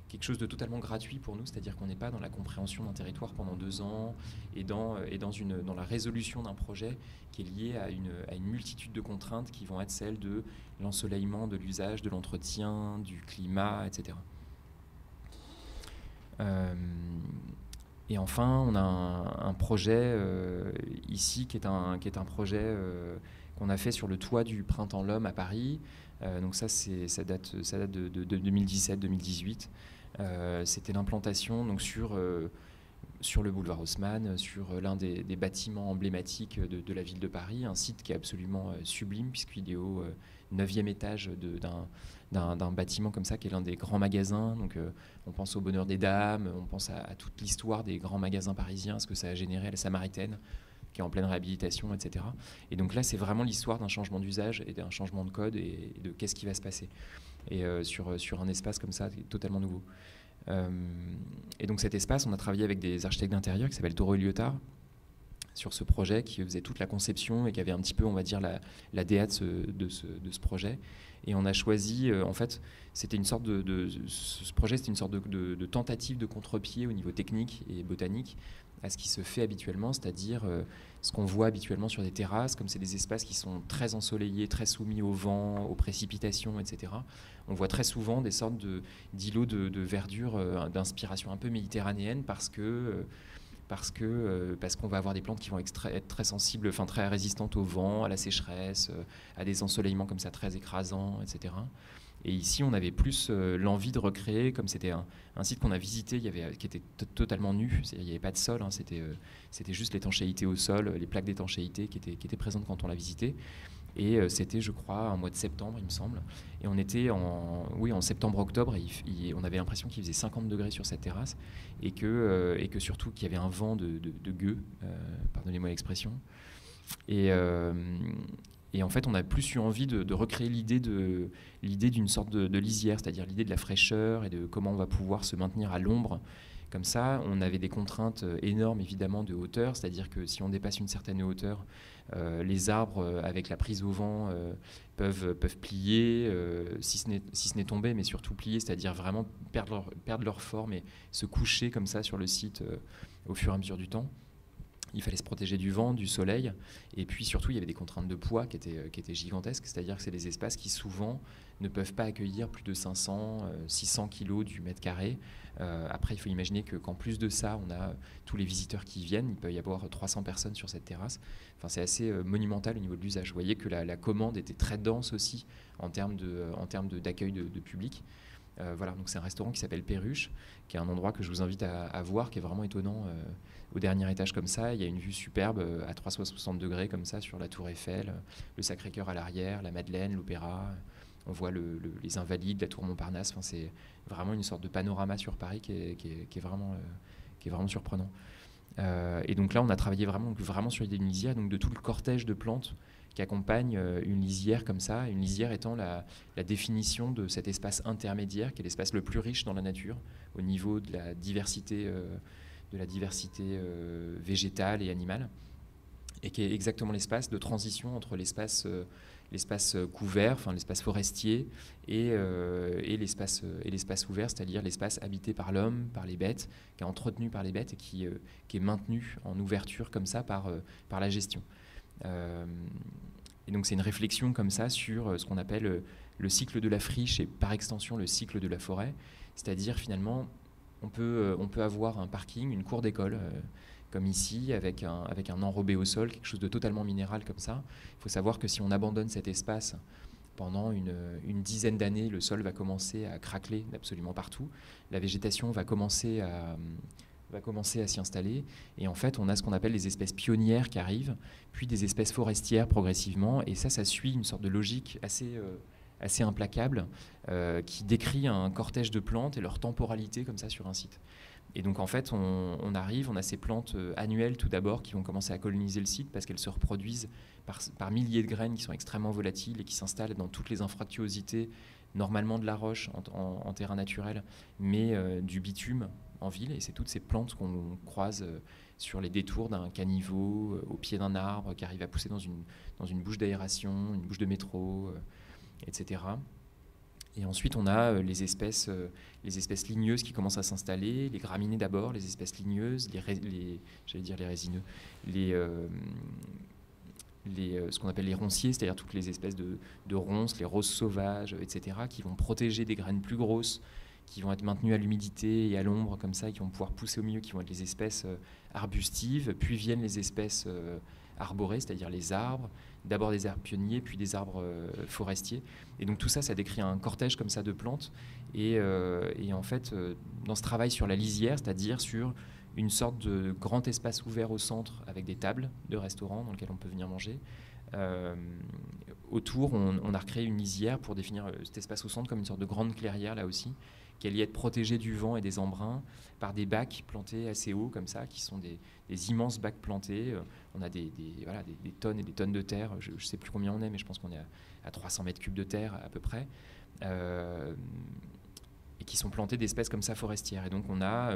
quelque chose de totalement gratuit pour nous, c'est-à-dire qu'on n'est pas dans la compréhension d'un territoire pendant 2 ans et dans la résolution d'un projet qui est lié à une multitude de contraintes qui vont être celles de l'ensoleillement, de l'usage, de l'entretien, du climat, etc. Et enfin, on a un projet ici qui est un projet qu'on a fait sur le toit du Printemps L'Homme à Paris. Donc ça date de 2017-2018. C'était l'implantation donc sur le boulevard Haussmann, sur l'un des bâtiments emblématiques de la ville de Paris, un site qui est absolument sublime, puisqu'il est au 9e étage d'un bâtiment comme ça, qui est l'un des grands magasins. Donc on pense au Bonheur des Dames, on pense à toute l'histoire des grands magasins parisiens, ce que ça a généré à la Samaritaine, qui est en pleine réhabilitation, etc. Et donc là, c'est vraiment l'histoire d'un changement d'usage et d'un changement de code et de qu'est-ce qui va se passer. Et sur un espace comme ça, totalement nouveau. Et donc cet espace, on a travaillé avec des architectes d'intérieur qui s'appellent Taureau et Lyotard sur ce projet, qui faisait toute la conception et qui avait un petit peu, on va dire, la DA de ce projet. Et on a choisi, en fait, c'était une sorte ce projet, c'était une sorte de tentative de contre-pied au niveau technique et botanique à ce qui se fait habituellement, c'est-à-dire ce qu'on voit habituellement sur des terrasses, comme c'est des espaces qui sont très ensoleillés, très soumis au vent, aux précipitations, etc. On voit très souvent des sortes d'îlots de verdure d'inspiration un peu méditerranéenne, parce qu'on va avoir des plantes qui vont être très sensibles, enfin très résistantes au vent, à la sécheresse, à des ensoleillements comme ça très écrasants, etc. Et ici, on avait plus l'envie de recréer, comme c'était un site qu'on a visité, qui était totalement nu, il n'y avait pas de sol, hein, c'était juste l'étanchéité au sol, les plaques d'étanchéité qui étaient présentes quand on l'a visité. Et c'était, je crois, un mois de septembre, il me semble. Et on était en septembre-octobre, et on avait l'impression qu'il faisait 50 degrés sur cette terrasse, et que surtout qu'il y avait un vent de gueux, pardonnez-moi l'expression. Et en fait, on a plus eu envie de recréer l'idée d'une sorte de lisière, c'est-à-dire l'idée de la fraîcheur et de comment on va pouvoir se maintenir à l'ombre. Comme ça, on avait des contraintes énormes, évidemment, de hauteur, c'est-à-dire que si on dépasse une certaine hauteur, les arbres, avec la prise au vent, peuvent plier, si ce n'est tomber, mais surtout plier, c'est-à-dire vraiment perdre leur forme et se coucher comme ça sur le site au fur et à mesure du temps. Il fallait se protéger du vent, du soleil, et puis surtout il y avait des contraintes de poids qui étaient gigantesques, c'est-à-dire que c'est des espaces qui souvent ne peuvent pas accueillir plus de 500, 600 kilos du mètre carré. Après il faut imaginer qu'en plus de ça, on a tous les visiteurs qui viennent, il peut y avoir 300 personnes sur cette terrasse. Enfin, c'est assez monumental au niveau de l'usage. Vous voyez que la commande était très dense aussi en termes d'accueil de public. Voilà, donc c'est un restaurant qui s'appelle Perruche, qui est un endroit que je vous invite à voir, qui est vraiment étonnant. Au dernier étage comme ça, il y a une vue superbe à 360 degrés comme ça sur la Tour Eiffel, le Sacré-Cœur à l'arrière, la Madeleine, l'Opéra. On voit les Invalides, la Tour Montparnasse. Enfin, c'est vraiment une sorte de panorama sur Paris qui est vraiment surprenant. Et donc là, on a travaillé vraiment sur l'idée d'une lisière, donc de tout le cortège de plantes qui accompagne une lisière comme ça, une lisière étant la définition de cet espace intermédiaire, qui est l'espace le plus riche dans la nature, au niveau de la diversité végétale et animale, et qui est exactement l'espace de transition entre l'espace couvert, enfin l'espace forestier, et l'espace ouvert, c'est-à-dire l'espace habité par l'homme, par les bêtes, qui est entretenu par les bêtes et qui est maintenu en ouverture comme ça par la gestion. Et donc c'est une réflexion comme ça sur ce qu'on appelle le cycle de la friche et par extension le cycle de la forêt, c'est-à-dire finalement on peut avoir un parking, une cour d'école comme ici, avec un enrobé au sol, quelque chose de totalement minéral comme ça. Il faut savoir que si on abandonne cet espace pendant une dizaine d'années, le sol va commencer à craqueler absolument partout. La végétation va commencer à s'y installer. Et en fait, on a ce qu'on appelle les espèces pionnières qui arrivent, puis des espèces forestières progressivement. Et ça suit une sorte de logique assez implacable qui décrit un cortège de plantes et leur temporalité comme ça sur un site. Et donc en fait, on a ces plantes annuelles tout d'abord qui vont commencer à coloniser le site parce qu'elles se reproduisent par milliers de graines qui sont extrêmement volatiles et qui s'installent dans toutes les infractuosités, normalement de la roche en terrain naturel, mais du bitume en ville. Et c'est toutes ces plantes qu'on croise sur les détours d'un caniveau, au pied d'un arbre, qui arrive à pousser dans une bouche d'aération, une bouche de métro, etc. Et ensuite, on a les espèces ligneuses qui commencent à s'installer, les graminées d'abord, les espèces ligneuses, j'allais dire les résineux, ce qu'on appelle les ronciers, c'est-à-dire toutes les espèces de ronces, les roses sauvages, etc., qui vont protéger des graines plus grosses, qui vont être maintenues à l'humidité et à l'ombre comme ça, et qui vont pouvoir pousser au milieu, qui vont être les espèces arbustives, puis viennent les espèces arborées, c'est-à-dire les arbres, d'abord des arbres pionniers, puis des arbres forestiers. Et donc tout ça, ça décrit un cortège comme ça de plantes. Et en fait, dans ce travail sur la lisière, c'est-à-dire sur une sorte de grand espace ouvert au centre avec des tables de restaurant dans lesquelles on peut venir manger, autour, on a recréé une lisière pour définir cet espace au centre comme une sorte de grande clairière là aussi, qui allait être protégée du vent et des embruns par des bacs plantés assez hauts comme ça, qui sont des immenses bacs plantés. On a des tonnes et des tonnes de terre, je ne sais plus combien on est, mais je pense qu'on est à 300 mètres cubes de terre à peu près, et qui sont plantés d'espèces comme ça forestières. Et donc on a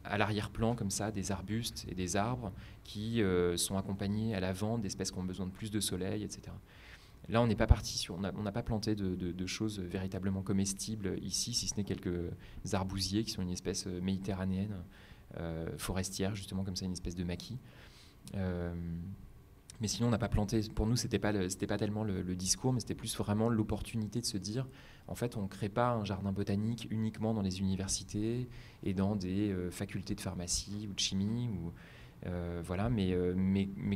à l'arrière-plan comme ça des arbustes et des arbres qui sont accompagnés à l'avant d'espèces qui ont besoin de plus de soleil, etc. Là, on n'est pas parti on n'a pas planté de choses véritablement comestibles ici, si ce n'est quelques arbousiers qui sont une espèce méditerranéenne, forestière, justement comme ça, une espèce de maquis. Mais sinon, on n'a pas planté. Pour nous, c'était pas tellement le discours, mais c'était plus vraiment l'opportunité de se dire, en fait, on ne crée pas un jardin botanique uniquement dans les universités et dans des facultés de pharmacie ou de chimie voilà, mais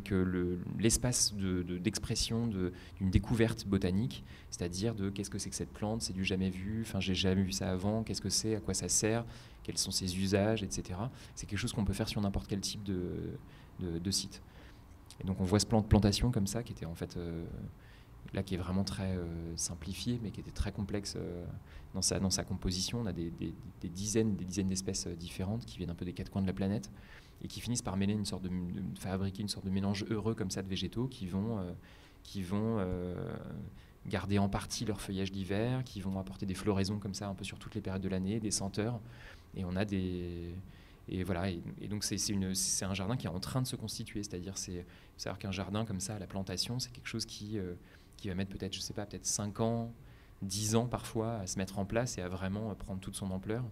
que l'espace d'expression d'une découverte botanique, c'est-à-dire de qu'est-ce que c'est que cette plante, c'est du jamais vu, enfin j'ai jamais vu ça avant, qu'est-ce que c'est, à quoi ça sert, quels sont ses usages, etc. C'est quelque chose qu'on peut faire sur n'importe quel type de site. Et donc on voit ce plan de plantation comme ça, qui était en fait là qui est vraiment très simplifié, mais qui était très complexe dans sa composition. On a des dizaines d'espèces différentes qui viennent un peu des quatre coins de la planète, et qui finissent par mêler fabriquer une sorte de mélange heureux comme ça de végétaux qui vont garder en partie leur feuillage d'hiver, qui vont apporter des floraisons comme ça un peu sur toutes les périodes de l'année, des senteurs, et on a voilà, et donc c'est un jardin qui est en train de se constituer, c'est-à-dire savoir qu'un jardin comme ça à la plantation, c'est quelque chose qui va mettre peut-être, je sais pas, peut-être 5 ans, 10 ans parfois à se mettre en place et à vraiment prendre toute son ampleur.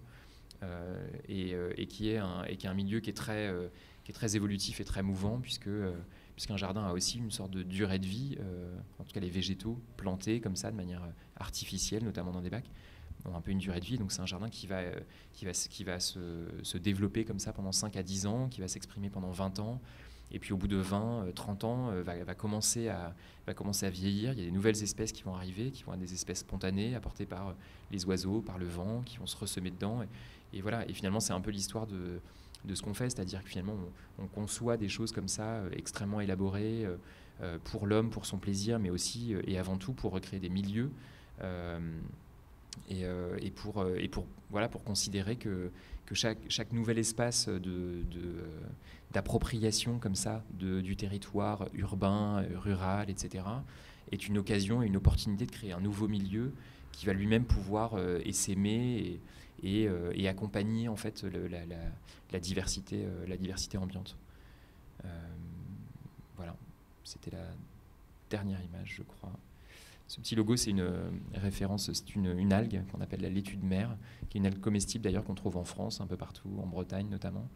Et qui est un milieu qui est qui est très évolutif et très mouvant, puisqu'un jardin a aussi une sorte de durée de vie, en tout cas les végétaux plantés comme ça, de manière artificielle, notamment dans des bacs, ont un peu une durée de vie. Donc c'est un jardin qui va se développer comme ça pendant 5 à 10 ans, qui va s'exprimer pendant 20 ans, et puis au bout de 20, 30 ans, va commencer à vieillir. Il y a des nouvelles espèces qui vont arriver, qui vont être des espèces spontanées, apportées par les oiseaux, par le vent, qui vont se ressemer dedans. Et voilà. Et finalement, c'est un peu l'histoire de ce qu'on fait, c'est-à-dire que finalement, on conçoit des choses comme ça, extrêmement élaborées, pour l'homme, pour son plaisir, mais aussi, et avant tout, pour recréer des milieux. Et pour considérer que chaque nouvel espace d'appropriation comme ça du territoire urbain, rural, etc., est une occasion et une opportunité de créer un nouveau milieu qui va lui-même pouvoir essaimer et accompagner en fait la diversité ambiante. Voilà, c'était la dernière image, je crois. Ce petit logo, c'est une référence, c'est une algue qu'on appelle la laitue de mer, qui est une algue comestible d'ailleurs qu'on trouve en France, un peu partout, en Bretagne notamment.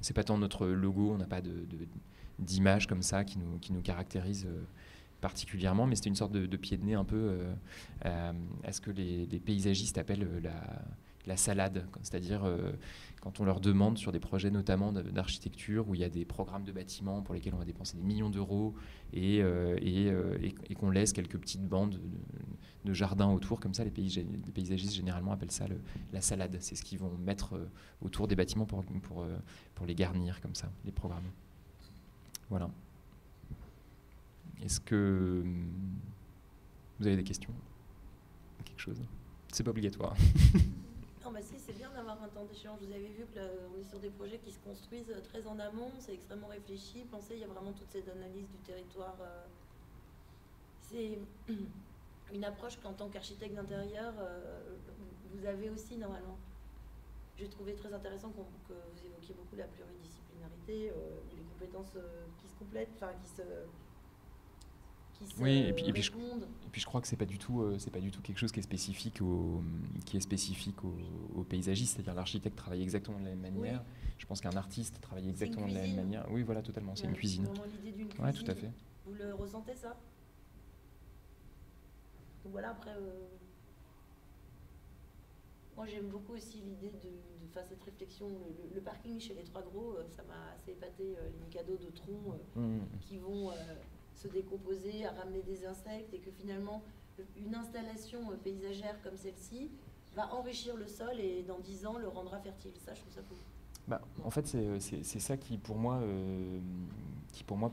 C'est pas tant notre logo, on n'a pas d'image comme ça qui nous caractérise particulièrement, mais c'était une sorte de pied de nez un peu à ce que les paysagistes appellent la salade, c'est-à-dire quand on leur demande sur des projets notamment d'architecture où il y a des programmes de bâtiments pour lesquels on va dépenser des millions d'euros et qu'on laisse quelques petites bandes de jardins autour, comme ça les paysagistes généralement appellent ça la salade. C'est ce qu'ils vont mettre autour des bâtiments pour les garnir comme ça, les programmes. Voilà. Est-ce que vous avez des questions? Quelque chose? C'est pas obligatoire. Non, bah si, c'est bien d'avoir un temps d'échange. Vous avez vu qu'on est sur des projets qui se construisent très en amont, c'est extrêmement réfléchi, pensez, il y a vraiment toute cette analyse du territoire. C'est une approche qu'en tant qu'architecte d'intérieur, vous avez aussi normalement. J'ai trouvé très intéressant que vous évoquiez beaucoup la pluridisciplinarité, les compétences qui se complètent, enfin qui se oui, et puis je crois que c'est pas du tout quelque chose qui est spécifique aux paysagistes, c'est-à-dire l'architecte travaille exactement de la même manière. Oui. Je pense qu'un artiste travaille exactement de la même manière. Oui, voilà, totalement. C'est une cuisine. C'est vraiment l'idée d'une cuisine. Oui, tout à fait. Vous le ressentez ça? Donc voilà, après, moi j'aime beaucoup aussi l'idée de faire cette réflexion. Le parking chez les Trois Gros, ça m'a assez épaté, les Mikado de troncs qui vont se décomposer, à ramener des insectes, et que finalement une installation paysagère comme celle-ci va enrichir le sol et dans 10 ans le rendra fertile. Ça, je trouve ça cool. En fait, c'est ça qui pour moi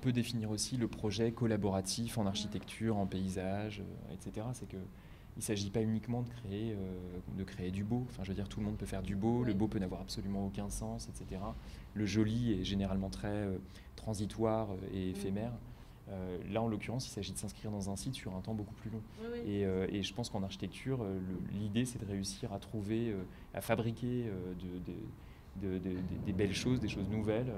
peut définir aussi le projet collaboratif en architecture, en paysage, etc. C'est que il ne s'agit pas uniquement de créer du beau. Enfin, je veux dire, tout le monde peut faire du beau. Oui. Le beau peut n'avoir absolument aucun sens, etc. Le joli est généralement très transitoire et éphémère. Là, en l'occurrence, il s'agit de s'inscrire dans un site sur un temps beaucoup plus long. Oui. Et je pense qu'en architecture, l'idée, c'est de réussir à trouver, à fabriquer des belles choses, des choses nouvelles,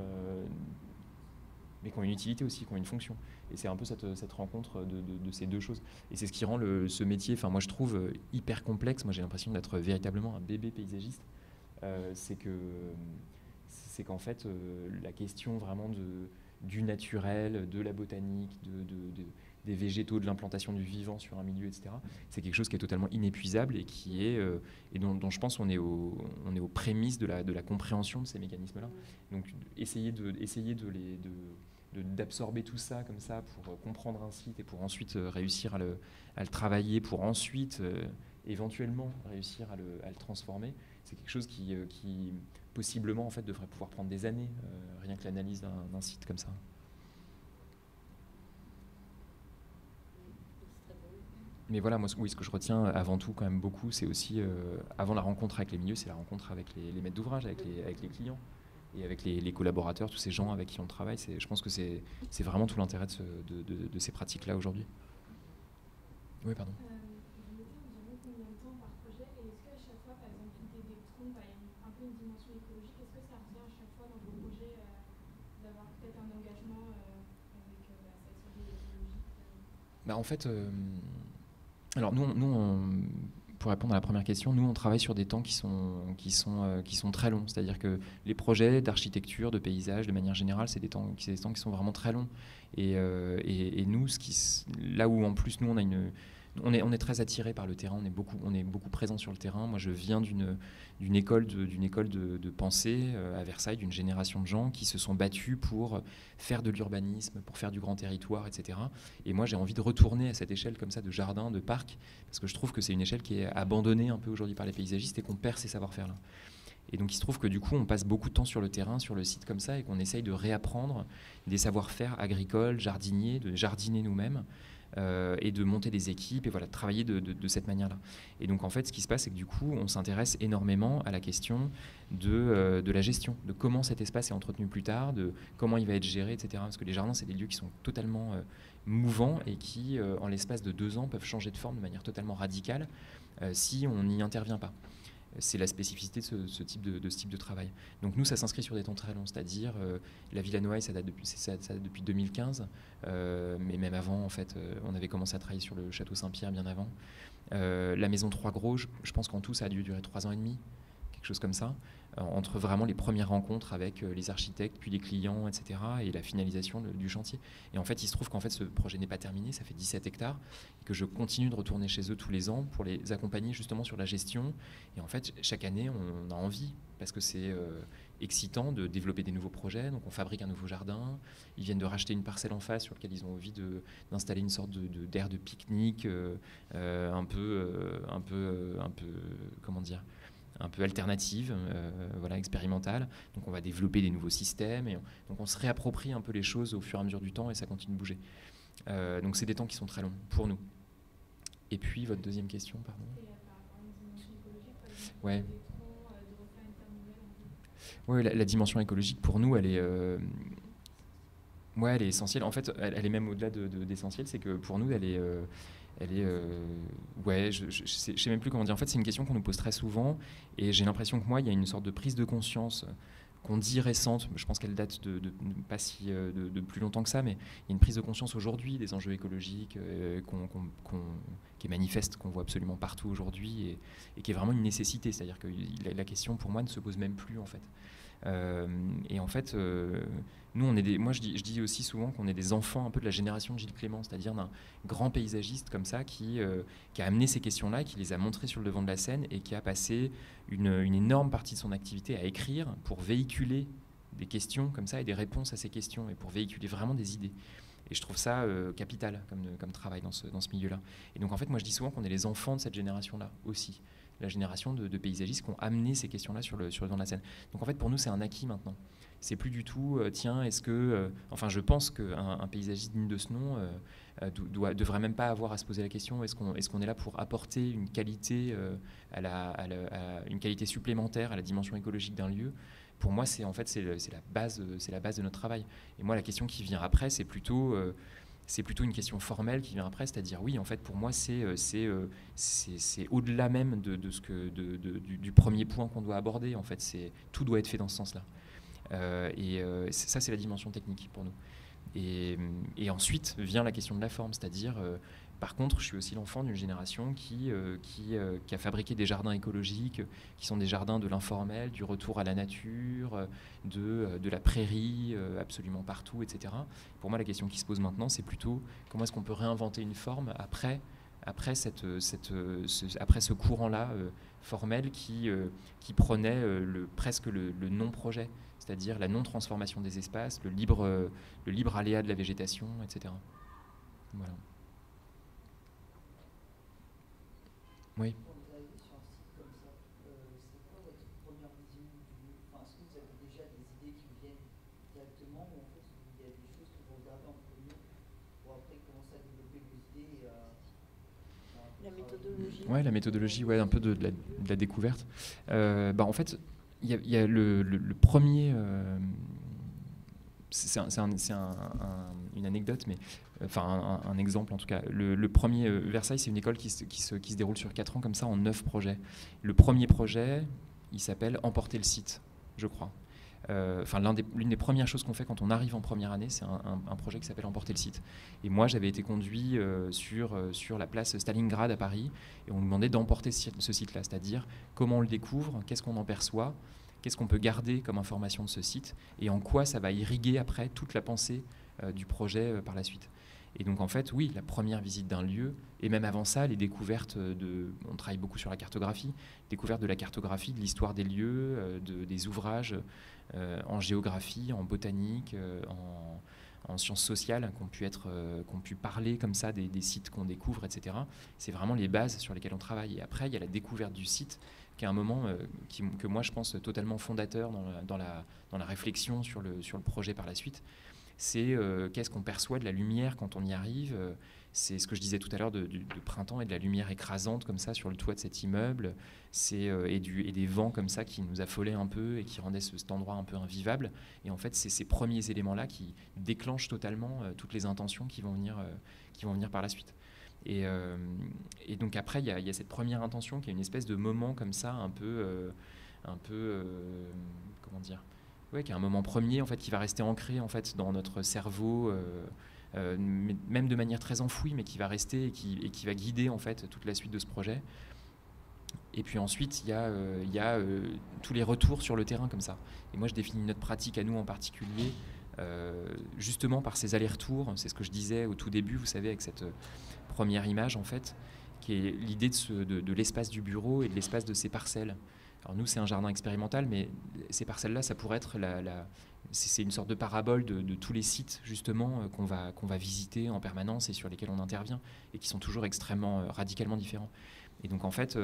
mais qui ont une utilité aussi, qui ont une fonction. Et c'est un peu cette rencontre de ces deux choses. Et c'est ce qui rend ce métier, enfin moi je trouve hyper complexe. Moi j'ai l'impression d'être véritablement un bébé paysagiste. C'est qu'en fait la question vraiment du naturel, de la botanique, des végétaux, de l'implantation du vivant sur un milieu, etc. C'est quelque chose qui est totalement inépuisable et dont je pense on est aux prémices de la compréhension de ces mécanismes-là. Donc essayer d'absorber tout ça comme ça pour comprendre un site et pour ensuite réussir à le travailler, pour ensuite éventuellement réussir à le transformer, c'est quelque chose qui possiblement en fait devrait pouvoir prendre des années, rien que l'analyse d'un site comme ça. Mais voilà, moi, oui, ce que je retiens avant tout quand même beaucoup, c'est aussi, avant la rencontre avec les milieux, c'est la rencontre avec les maîtres d'ouvrage, avec les clients et avec les collaborateurs, tous ces gens avec qui on travaille. Je pense que c'est vraiment tout l'intérêt de ces pratiques-là aujourd'hui. Oui, pardon. Je voulais dire environ combien de temps par projet, et est-ce qu'à chaque fois, par exemple, l'idée des troncs, il y a un peu une dimension écologique, est-ce que ça revient à chaque fois dans vos projets d'avoir peut-être un engagement avec cette idée écologique En fait, alors nous pour répondre à la première question, nous on travaille sur des temps qui sont très longs. C'est-à-dire que les projets d'architecture, de paysage, de manière générale, c'est des temps qui sont vraiment très longs. Et nous, là où en plus nous on est très attiré par le terrain, on est beaucoup présent sur le terrain. Moi, je viens d'une école de pensée à Versailles, d'une génération de gens qui se sont battus pour faire de l'urbanisme, pour faire du grand territoire, etc. Et moi, j'ai envie de retourner à cette échelle comme ça de jardin, de parc, parce que je trouve que c'est une échelle qui est abandonnée un peu aujourd'hui par les paysagistes et qu'on perd ces savoir-faire-là. Et donc, il se trouve que du coup, on passe beaucoup de temps sur le terrain, sur le site comme ça, et qu'on essaye de réapprendre des savoir-faire agricoles, jardiniers, de jardiner nous-mêmes. Et de monter des équipes et voilà, de travailler de cette manière-là. Et donc en fait, ce qui se passe, c'est que du coup, on s'intéresse énormément à la question de la gestion, de comment cet espace est entretenu plus tard, de comment il va être géré, etc. Parce que les jardins, c'est des lieux qui sont totalement mouvants et qui, en l'espace de 2 ans, peuvent changer de forme de manière totalement radicale si on n'y intervient pas. C'est la spécificité de ce type de travail. Donc nous, ça s'inscrit sur des temps très longs, c'est-à-dire la Villa Noailles, ça date depuis 2015, mais même avant, en fait, on avait commencé à travailler sur le Château Saint-Pierre bien avant. La Maison Trois Gros, je pense qu'en tout, ça a dû durer 3 ans et demi, quelque chose comme ça, entre vraiment les premières rencontres avec les architectes, puis les clients, etc., et la finalisation du chantier. Et en fait, il se trouve qu'en fait, ce projet n'est pas terminé, ça fait 17 hectares, et que je continue de retourner chez eux tous les ans pour les accompagner justement sur la gestion. Et en fait, chaque année, on a envie, parce que c'est excitant de développer des nouveaux projets. Donc on fabrique un nouveau jardin, ils viennent de racheter une parcelle en face sur laquelle ils ont envie d'installer une sorte d'aire de pique-nique un peu, comment dire, un peu alternative, voilà, expérimentale. Donc on va développer des nouveaux systèmes. Et donc on se réapproprie un peu les choses au fur et à mesure du temps et ça continue de bouger. Donc c'est des temps qui sont très longs pour nous. Et puis votre deuxième question, pardon. Ouais. Ouais, la dimension écologique pour nous, elle est, ouais, elle est essentielle. En fait, elle est même au-delà d'essentielle. C'est que pour nous, elle est ouais, je sais même plus comment dire. En fait, c'est une question qu'on nous pose très souvent, et j'ai l'impression que moi, il y a une sorte de prise de conscience qu'on dit récente. Je pense qu'elle date de pas si de plus longtemps que ça, mais il y a une prise de conscience aujourd'hui des enjeux écologiques qui est manifeste, qu'on voit absolument partout aujourd'hui, et qui est vraiment une nécessité. C'est-à-dire que la question pour moi ne se pose même plus en fait. Et en fait, nous, moi je dis aussi souvent qu'on est des enfants un peu de la génération de Gilles Clément, c'est-à-dire d'un grand paysagiste comme ça qui a amené ces questions-là, qui les a montrées sur le devant de la scène et qui a passé une énorme partie de son activité à écrire pour véhiculer des questions comme ça et des réponses à ces questions et pour véhiculer vraiment des idées. Et je trouve ça capital comme travail dans ce milieu-là. Et donc en fait, moi je dis souvent qu'on est les enfants de cette génération-là aussi. La génération de paysagistes qui ont amené ces questions-là sur le devant de la scène. Donc en fait, pour nous, c'est un acquis maintenant. C'est plus du tout, tiens, est-ce que... enfin, je pense qu'un paysagiste digne de ce nom devrait même pas avoir à se poser la question, est-ce qu'on est là pour apporter une qualité, une qualité supplémentaire à la dimension écologique d'un lieu. Pour moi, c'est la base de notre travail. Et moi, la question qui vient après, c'est plutôt une question formelle qui vient après, c'est-à-dire oui, en fait, pour moi, c'est au-delà même du premier point qu'on doit aborder. En fait, tout doit être fait dans ce sens-là. Ça, c'est la dimension technique pour nous. Et ensuite vient la question de la forme, c'est-à-dire, par contre, je suis aussi l'enfant d'une génération qui a fabriqué des jardins écologiques, qui sont des jardins de l'informel, du retour à la nature, de la prairie, absolument partout, etc. Pour moi, la question qui se pose maintenant, c'est plutôt comment est-ce qu'on peut réinventer une forme après ce courant-là formel qui prenait presque le non-projet, c'est-à-dire la non-transformation des espaces, le libre aléa de la végétation, etc. Voilà. Oui. Quand vous arrivez sur un site comme ça, c'est quoi votre première vision du lieu? Est-ce que vous avez déjà des idées qui vous viennent directement, ou en fait il y a des choses que vous regardez en premier pour après commencer à développer vos idées La méthodologie. Ouais, la méthodologie, ouais, un peu de la découverte. En fait, il y a le premier... c'est une anecdote, mais enfin un exemple en tout cas. Le premier Versailles, c'est une école qui se déroule sur 4 ans comme ça en 9 projets. Le premier projet, il s'appelle Emporter le site, je crois. l'une des premières choses qu'on fait quand on arrive en première année, c'est un projet qui s'appelle Emporter le site. Et moi, j'avais été conduit sur la place Stalingrad à Paris, et on nous demandait d'emporter ce site-là, c'est-à-dire comment on le découvre, qu'est-ce qu'on en perçoit, qu'est-ce qu'on peut garder comme information de ce site, et en quoi ça va irriguer après toute la pensée du projet par la suite. Et donc en fait, oui, la première visite d'un lieu, et même avant ça, les découvertes on travaille beaucoup sur la cartographie, découverte de la cartographie, de l'histoire des lieux, des ouvrages en géographie, en botanique, en sciences sociales, qu'on pu parler comme ça des sites qu'on découvre, etc. C'est vraiment les bases sur lesquelles on travaille. Et après, il y a la découverte du site, qui est un moment que moi je pense totalement fondateur dans la réflexion sur le projet par la suite. C'est qu'est-ce qu'on perçoit de la lumière quand on y arrive. C'est ce que je disais tout à l'heure du printemps et de la lumière écrasante comme ça sur le toit de cet immeuble, et des vents comme ça qui nous affolaient un peu et qui rendaient cet endroit un peu invivable. Et en fait, c'est ces premiers éléments-là qui déclenchent totalement toutes les intentions qui vont venir par la suite. Et donc après, il y a cette première intention qui est une espèce de moment comme ça, un peu comment dire, ouais, qui est un moment premier en fait, qui va rester ancré en fait dans notre cerveau, même de manière très enfouie, mais qui va rester et qui va guider en fait toute la suite de ce projet. Et puis ensuite, il y a tous les retours sur le terrain comme ça. Et moi, je définis notre pratique à nous en particulier, justement par ces allers-retours. C'est ce que je disais au tout début, vous savez, avec cette première image en fait, qui est l'idée de l'espace du bureau et de l'espace de ces parcelles. Alors nous, c'est un jardin expérimental, mais ces parcelles-là, ça pourrait être c'est une sorte de parabole de tous les sites justement qu'on va visiter en permanence et sur lesquels on intervient et qui sont toujours extrêmement radicalement différents. Et donc en fait,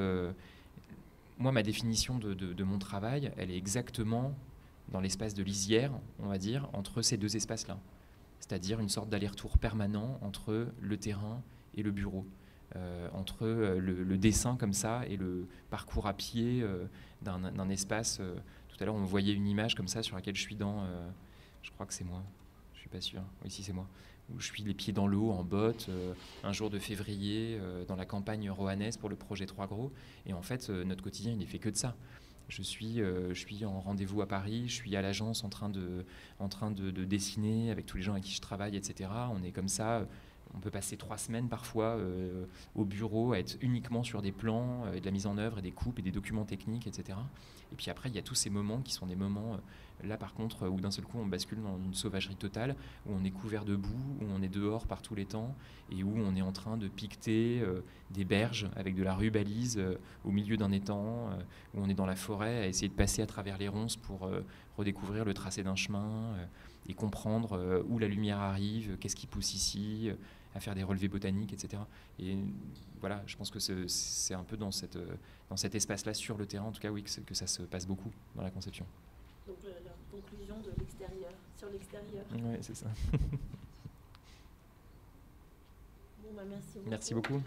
moi, ma définition de mon travail, elle est exactement dans l'espace de lisière, on va dire, entre ces deux espaces-là. C'est-à-dire une sorte d'aller-retour permanent entre le terrain et le bureau. Entre le dessin comme ça et le parcours à pied d'un espace. Tout à l'heure, on voyait une image comme ça sur laquelle je suis je crois que c'est moi, je suis pas sûr. Oui, si, c'est moi. Où je suis les pieds dans l'eau, en bottes, un jour de février, dans la campagne roannaise pour le projet 3 Gros. Et en fait, notre quotidien, il n'est fait que de ça. Je suis en rendez-vous à Paris, je suis à l'agence en train de dessiner avec tous les gens avec qui je travaille, etc. On est comme ça. On peut passer 3 semaines parfois au bureau à être uniquement sur des plans, et de la mise en œuvre et des coupes et des documents techniques, etc. Et puis après, il y a tous ces moments qui sont des moments, là par contre, où d'un seul coup on bascule dans une sauvagerie totale, où on est couvert de boue, où on est dehors par tous les temps, et où on est en train de piqueter des berges avec de la rubalise au milieu d'un étang, où on est dans la forêt à essayer de passer à travers les ronces pour redécouvrir le tracé d'un chemin et comprendre où la lumière arrive, qu'est-ce qui pousse ici, à faire des relevés botaniques, etc. Et voilà, je pense que c'est un peu dans cet espace-là, sur le terrain, en tout cas, oui, que ça se passe beaucoup dans la conception. Donc la conclusion de l'extérieur, sur l'extérieur. Oui, c'est ça. Bon, bah, merci beaucoup. Merci beaucoup.